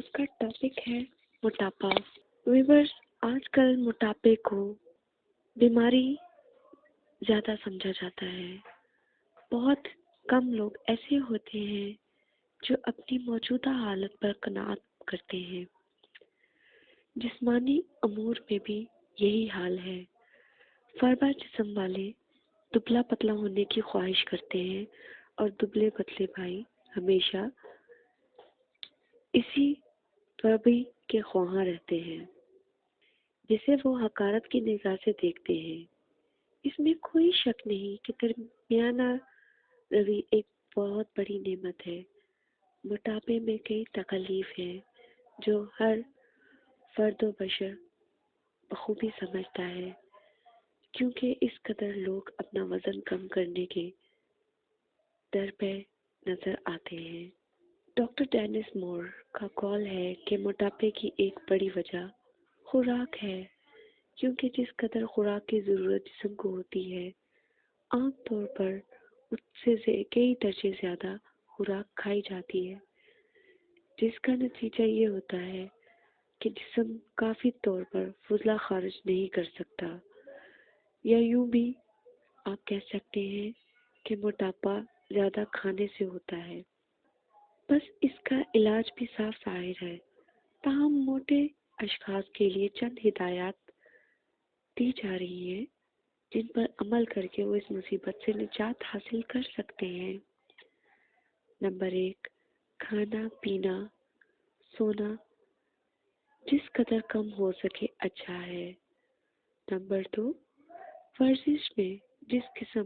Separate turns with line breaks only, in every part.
اس کا ٹاپک ہے موٹاپا۔ ویورز، آج کل موٹاپے کو بیماری زیادہ سمجھا جاتا ہے۔ بہت کم لوگ ایسے ہوتے ہیں جو اپنی موجودہ حالت پر قناعت کرتے ہیں۔ جسمانی امور میں بھی یہی حال ہے۔ فربا جسم والے دبلا پتلا ہونے کی خواہش کرتے ہیں اور دبلے پتلے بھائی ہمیشہ اسی چربی کے خواہاں رہتے ہیں جسے وہ حقارت کی نگاہ سے دیکھتے ہیں۔ اس میں کوئی شک نہیں کہ درمیانہ روی ایک بہت بڑی نعمت ہے۔ موٹاپے میں کئی تکالیف ہیں جو ہر فرد و بشر بخوبی سمجھتا ہے، کیونکہ اس قدر لوگ اپنا وزن کم کرنے کے در پہ نظر آتے ہیں۔ ڈاکٹر ڈینس مور کا قول ہے کہ موٹاپے کی ایک بڑی وجہ خوراک ہے، کیونکہ جس قدر خوراک کی ضرورت جسم کو ہوتی ہے، عام طور پر اس سے کئی درجے زیادہ خوراک کھائی جاتی ہے، جس کا نتیجہ یہ ہوتا ہے کہ جسم کافی طور پر فضلہ خارج نہیں کر سکتا، یا یوں بھی آپ کہہ سکتے ہیں کہ موٹاپا زیادہ کھانے سے ہوتا ہے۔ بس اس کا علاج بھی صاف ظاہر ہے، تاہم موٹے اشخاص کے لیے چند ہدایات دی جا رہی ہیں جن پر عمل کر کے وہ اس مصیبت سے نجات حاصل کر سکتے ہیں۔ نمبر 1، کھانا پینا سونا جس قدر کم ہو سکے اچھا ہے۔ نمبر 2، ورزش میں جس قسم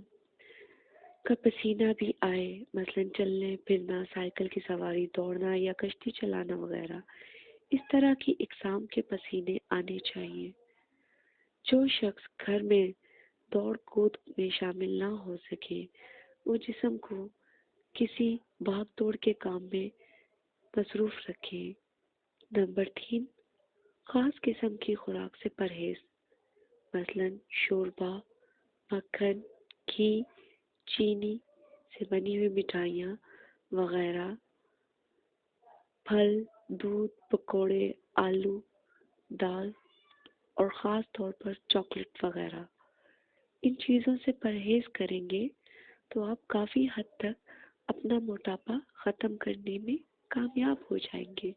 کا پسینہ بھی آئے، مثلا چلنے پھرنا، سائیکل کی سواری، دوڑنا یا کشتی چلانا وغیرہ، اس طرح کی اقسام کے پسینے آنے چاہیے۔ جو شخص گھر میں دوڑ کود میں شامل نہ ہو سکے، وہ جسم کو کسی بھاگ دوڑ کے کام میں مصروف رکھے۔ نمبر 3، خاص قسم کی خوراک سے پرہیز، مثلا شوربا، مکھن، گھی، چینی سے بنی ہوئی مٹھائیاں وغیرہ، پھل، دودھ، پکوڑے، آلو، دال اور خاص طور پر چاکلیٹ وغیرہ۔ ان چیزوں سے پرہیز کریں گے تو آپ کافی حد تک اپنا موٹاپا ختم کرنے میں کامیاب ہو جائیں گے۔